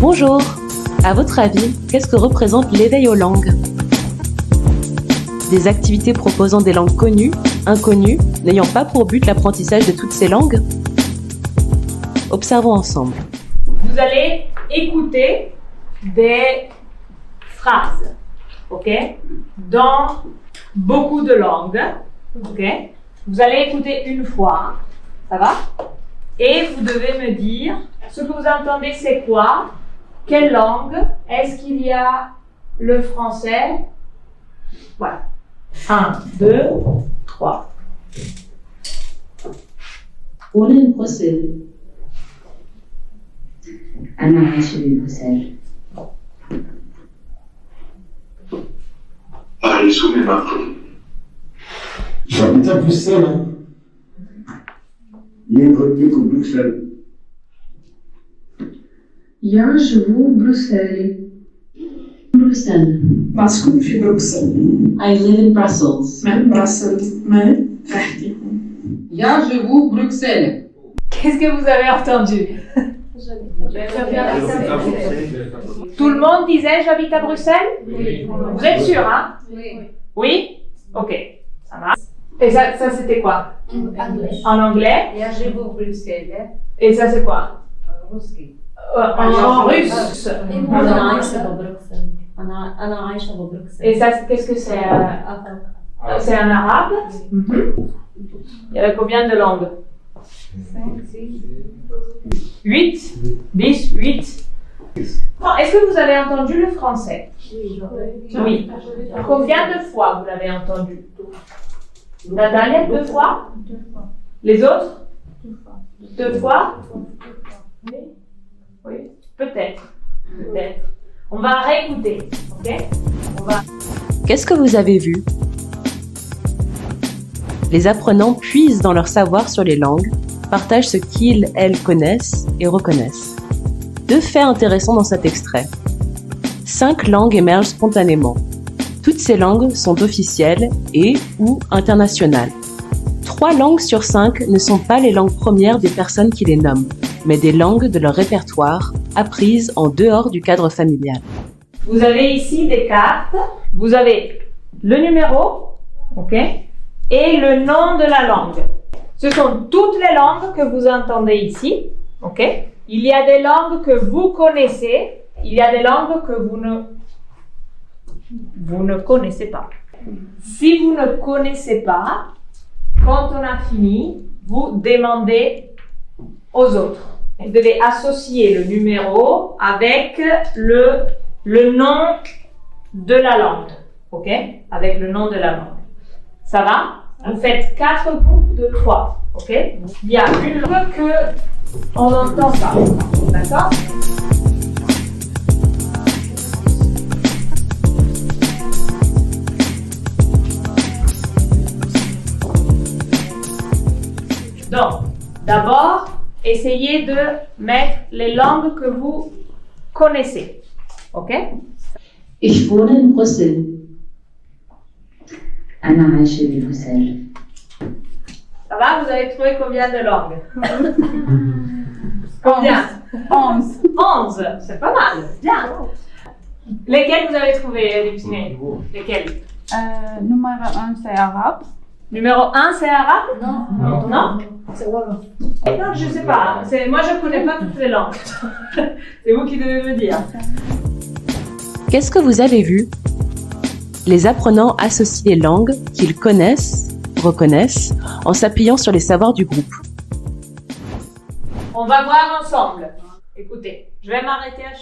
Bonjour! À votre avis, qu'est-ce que représente l'éveil aux langues? Des activités proposant des langues connues, inconnues, n'ayant pas pour but l'apprentissage de toutes ces langues? Observons ensemble. Vous allez écouter des phrases, ok, dans beaucoup de langues, ok. Vous allez écouter une fois, ça va? Et vous devez me dire ce que vous entendez, c'est quoi? Quelle langue? Est-ce qu'il y a le français? Voilà. 1, 2, 3. wohnen in Brüssel. Anna عايشة في بروسل. أعيش بمصر. J'habite à Bruxelles. Hein. ينفذ بروكسل. Я живу в Брюсселе. Bruxelles. بسكن في بروكسل. I live in Brussels. من بروكسل من تحتي. Я живу в Брюсселе. Qu'est-ce que vous avez entendu? Tout le monde disait j'habite à Bruxelles? Oui. Vous êtes sûr, hein? Oui. Oui? Ok, ça va. Et ça c'était quoi? En anglais? Я живу в Брюсселе. Et ça c'est quoi? Русский. En russe. أنا عايشة ببروكسل. Et ça, qu'est-ce que c'est? C'est un arabe? Il y avait combien de langues? 5, 6. 8? 10, 8. Bon, est-ce que vous avez entendu le français? Oui. Combien de fois vous l'avez entendu? La dernière 2 fois? Les autres? 2 fois? Oui. Peut-être. Peut-être. On va réécouter, ok? Qu'est-ce que vous avez vu? Les apprenants puisent dans leur savoir sur les langues, partagent ce qu'ils, elles connaissent et reconnaissent. 2 faits intéressants dans cet extrait. 5 langues émergent spontanément. Toutes ces langues sont officielles et ou internationales. 3 langues sur 5 ne sont pas les langues premières des personnes qui les nomment, mais des langues de leur répertoire, apprises en dehors du cadre familial. Vous avez ici des cartes. Vous avez le numéro, ok, et le nom de la langue. Ce sont toutes les langues que vous entendez ici, ok. Il y a des langues que vous connaissez, il y a des langues que vous ne connaissez pas. Si vous ne connaissez pas, quand on a fini, vous demandez aux autres. Vous devez associer le numéro avec le nom de la langue, ok? Avec le nom de la langue. Ça va? Vous faites 4 groupes de 3, ok? Il y a une langue que on n'entend pas, d'accord? Donc, d'abord, essayez de mettre les langues que vous connaissez, ok? Ich wohne in Brüssel. أنا عايشة في بروسل. Ça va? Vous avez trouvé combien de langues? Combien? 11. 11, c'est pas mal, bien. Lesquelles vous avez trouvé, Lipsine? Lesquelles? Numéro 1 c'est arabe. Numéro 1, c'est arabe? Non. Non? C'est Wolof. Non, je sais pas. Moi, je connais pas toutes les langues. C'est vous qui devez me dire. Qu'est-ce que vous avez vu? Les apprenants associent les langues qu'ils connaissent, reconnaissent, en s'appuyant sur les savoirs du groupe. On va voir ensemble. Écoutez, je vais m'arrêter à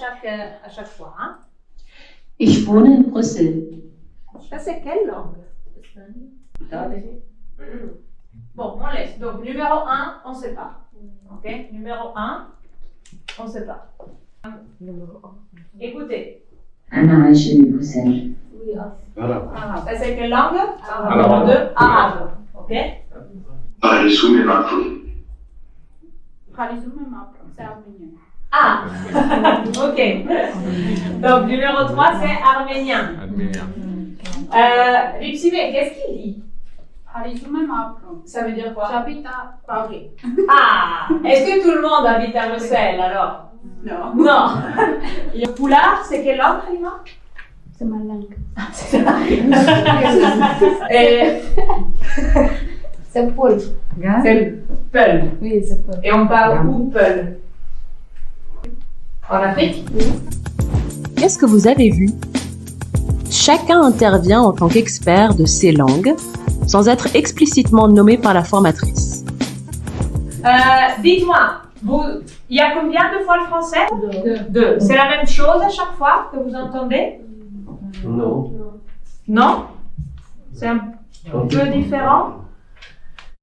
chaque fois. Hein. Ich wohne in Brüssel. Ça, c'est quelle langue? Bon, on laisse. Donc, numéro 1, on ne sait pas. Ok? Numéro 1, on ne sait pas. Écoutez. أنا عايشة في بروسل. Ça, c'est quelle langue? Numéro 2, arabe. Ok? أعيش بمصر. C'est arménien. Ah! Ok. Donc, numéro 3, c'est arménien. Lipsime, qu'est-ce qu'il dit? Ça veut dire quoi? J'habite à Paris. Ah! Est-ce que tout le monde habite à Bruxelles alors? Non. Non. Le poulard, c'est quelle langue, Halima? C'est ma langue. Et C'est Paul. c'est le Peul. Oui, c'est Paul. Et on parle où Peul? En Afrique? Qu'est-ce que vous avez vu? Chacun intervient en tant qu'expert de ces langues, sans être explicitement nommé par la formatrice. Dites-moi, il y a combien de fois le français? Deux. C'est la même chose à chaque fois que vous entendez? Non. Non? C'est un peu différent?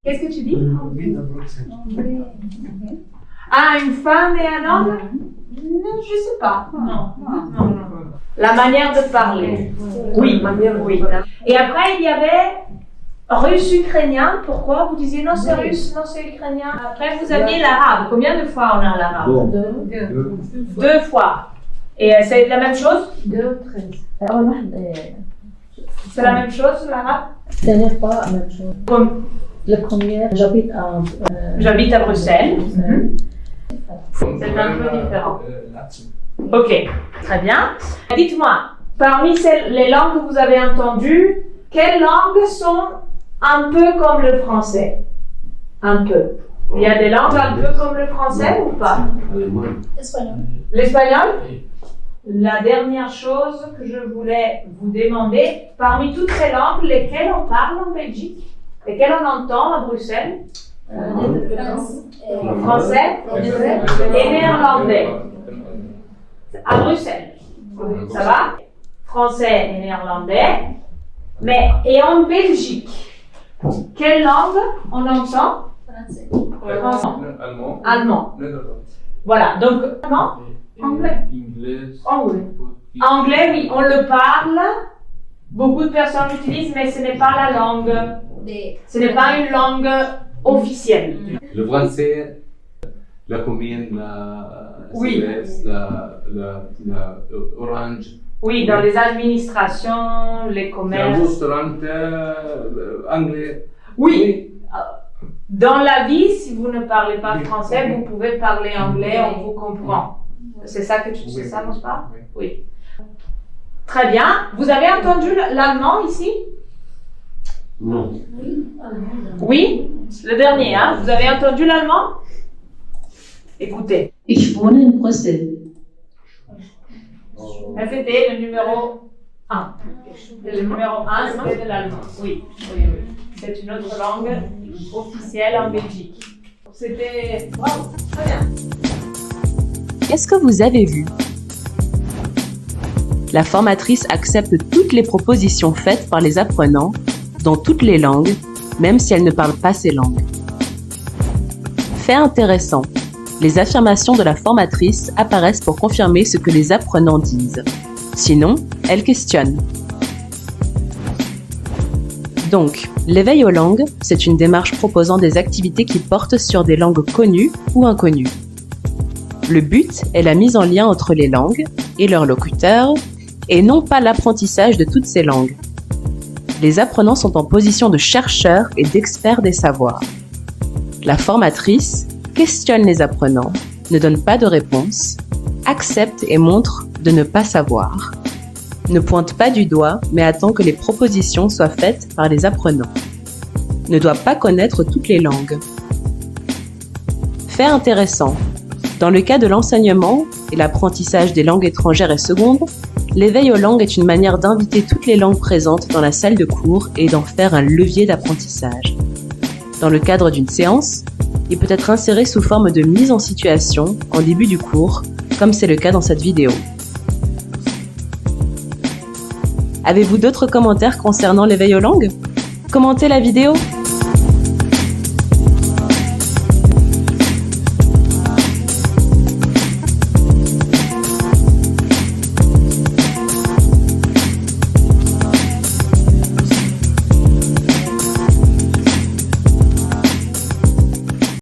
Qu'est-ce que tu dis? Ah, une femme et un homme? Non, je sais pas. Non. La manière de parler. Oui. Et après, il y avait russe-ukrainien. Pourquoi? Vous disiez non, c'est russe, non, c'est ukrainien. Après, vous aviez l'arabe. Combien de fois on a l'arabe? Deux fois. Et c'est la même chose? 2 13. C'est la même chose, l'arabe? Ce n'est pas la même chose. Comme Le premier, j'habite à. j'habite à Bruxelles. C'est un peu différent. Ok, très bien. Dites-moi, parmi les langues que vous avez entendues, quelles langues sont un peu comme le français? Un peu. Il y a des langues un peu comme le français ou pas? L'espagnol? La dernière chose que je voulais vous demander, parmi toutes ces langues, lesquelles on parle en Belgique? Lesquelles on entend à Bruxelles? Français et néerlandais. À Bruxelles. Ça va? Français et néerlandais. Mais, et en Belgique, quelle langue on entend? Français. Allemand. Voilà, donc, allemand? Anglais. Anglais, oui, on le parle. Beaucoup de personnes l'utilisent, mais ce n'est pas la langue. Ce n'est pas une langue officielle. Le français, la commune, la Oui. CS, la orange. Oui, dans les administrations, les C'est un commerces. restaurant anglais. Oui. Dans la vie, si vous ne parlez pas français, vous pouvez parler anglais, on vous comprend. C'est ça que tu sais, ça, n'est-ce pas? Oui. Très bien. Vous avez entendu l'allemand ici? Non. Oui? Le dernier, hein? Vous avez entendu l'allemand? Écoutez. Ich wohne in Brüssel. C'était le numéro 1. Le numéro 1, c'était de l'allemand. Oui. C'est une autre langue officielle en Belgique. C'était... Bravo, très bien. Qu'est-ce que vous avez vu? La formatrice accepte toutes les propositions faites par les apprenants, dans toutes les langues, même si elles ne parlent pas ces langues. Fait intéressant, les affirmations de la formatrice apparaissent pour confirmer ce que les apprenants disent. Sinon, elle questionne. Donc, l'éveil aux langues, c'est une démarche proposant des activités qui portent sur des langues connues ou inconnues. Le but est la mise en lien entre les langues et leurs locuteurs, et non pas l'apprentissage de toutes ces langues. Les apprenants sont en position de chercheurs et d'experts des savoirs. La formatrice questionne les apprenants, ne donne pas de réponse, accepte et montre de ne pas savoir. Ne pointe pas du doigt, mais attend que les propositions soient faites par les apprenants. Ne doit pas connaître toutes les langues. Fait intéressant. Dans le cas de l'enseignement et l'apprentissage des langues étrangères et secondes, l'éveil aux langues est une manière d'inviter toutes les langues présentes dans la salle de cours et d'en faire un levier d'apprentissage. Dans le cadre d'une séance, il peut être inséré sous forme de mise en situation en début du cours, comme c'est le cas dans cette vidéo. Avez-vous d'autres commentaires concernant l'éveil aux langues? Commentez la vidéo!